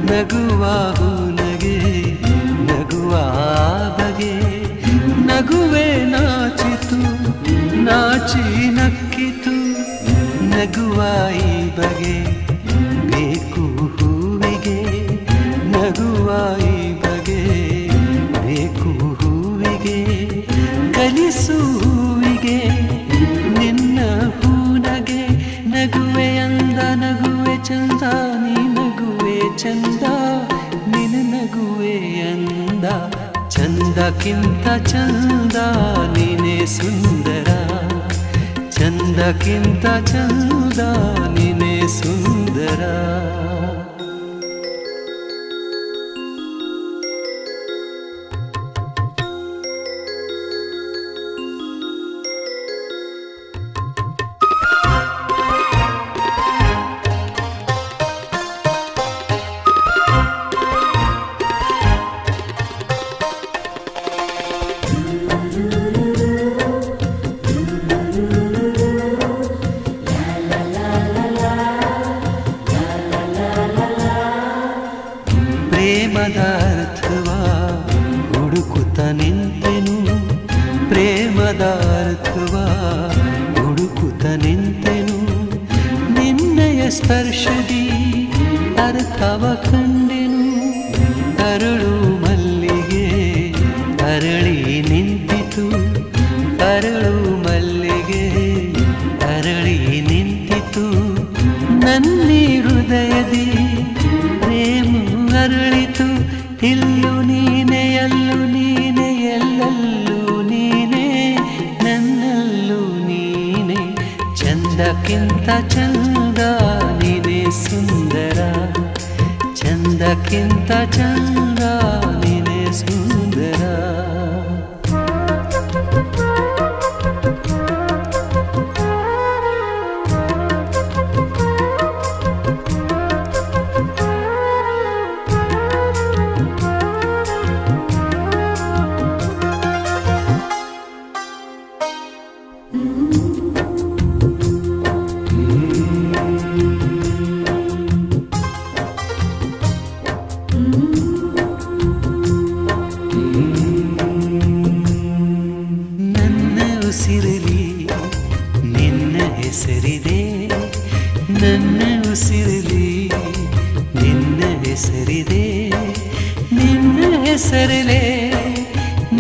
ನಗುವ ಹೂನಗೆ ನಗುವ ಬಗೆ ನಗುವೆ ನಾಚಿತು ನಾಚಿ ನಕ್ಕಿತು ನಗುವ ಈ ಬಗೆ ಬೇಕು ಹೂವಿಗೆ ನಗುವ ಈ ಬಗೆ ಬೇಕು ಹೂವಿಗೆ ಕಲಿಸು ಹೂವಿಗೆ ನಿನ್ನ ಹೂನಗೆ ನಗುವೆ ಅಂದ ನಗುವೆ ಚಂದ ನೀ ನಗುವೆ ಚಂದ ನಿನ್ನ ನಗುವೆ ಅಂದ ಚಂದಕ್ಕಿಂತ ಚಂದ ನೀನೇ ಸುಂದರ ಚಂದಕ್ಕಿಂತ ಚಂದ ನೀನೇ ಸುಂದರ ಪ್ರೇಮದ ಅರ್ಥವ ಹುಡುಕುತ್ತ ನಿಂತೆನು ಪ್ರೇಮದ ಅರ್ಥವ ಹುಡುಕುತ್ತ ನಿಂತೆನು ನಿನ್ನಯ ಸ್ಪರ್ಶದಿ ಅರ್ಥವ ಕಂಡೆನು ಅರಳು ಮಲ್ಲಿಗೆ ಅರಳಿ ನಿಂತಿತು ಅರಳು ಮಲ್ಲಿಗೆ ಅರಳಿ ನಿಂತಿತು ನನ್ನಿ ಹೃದಯದಿ ಪ್ರೇಮ ಅರಳಿತು ಇಲ್ಲು ನೀನೆ ಎಲ್ಲು ನೀನೆ ಎಲ್ಲಲ್ಲೂ ನೀನೆ ನನ್ನಲ್ಲೂ ನೀನೆ ಚಂದಕ್ಕಿಂತ ಚಂದ ನೀನೆ ಸುಂದರ ಚಂದಕ್ಕಿಂತ ಚಂದ ನೀನೆ ಸುಂದರ ಉಸಿರಲಿ ನಿನ್ನ ಹೆಸರಿದೆ ನನ್ನ ಉಸಿರಲಿ ನಿನ್ನ ಹೆಸರಿದೆ ನಿನ್ನ ಹೆಸರಲೇ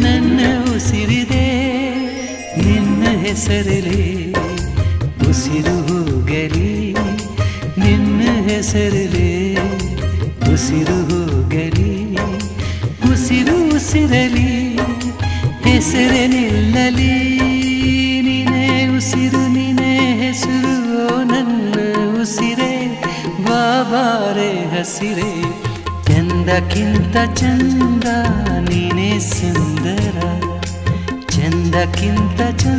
ನನ್ನ ಉಸಿರಿದೆ ನಿನ್ನ ಹೆಸರಲೇ ಉಸಿರು ಹೋಗಲಿ ನಿನ್ನ ಹೆಸರಲೇ ಉಸಿರು ಹೋಗಲಿ ಉಸಿರು ಉಸಿರಲಿ ಹೆಸರೇ ನಿಲ್ಲಲಿ ನೀನೇ ಉಸಿರು ನೀನೇ ಹೆಸರು ನನ್ನ ಉಸಿರೇ ಬಾಬಾರೆ ಹಸಿರೇ ಚಂದಕ್ಕಿಂತ ಚಂದ ನೀನೇ ಸುಂದರ ಚಂದಕ್ಕಿಂತ ಚಂದ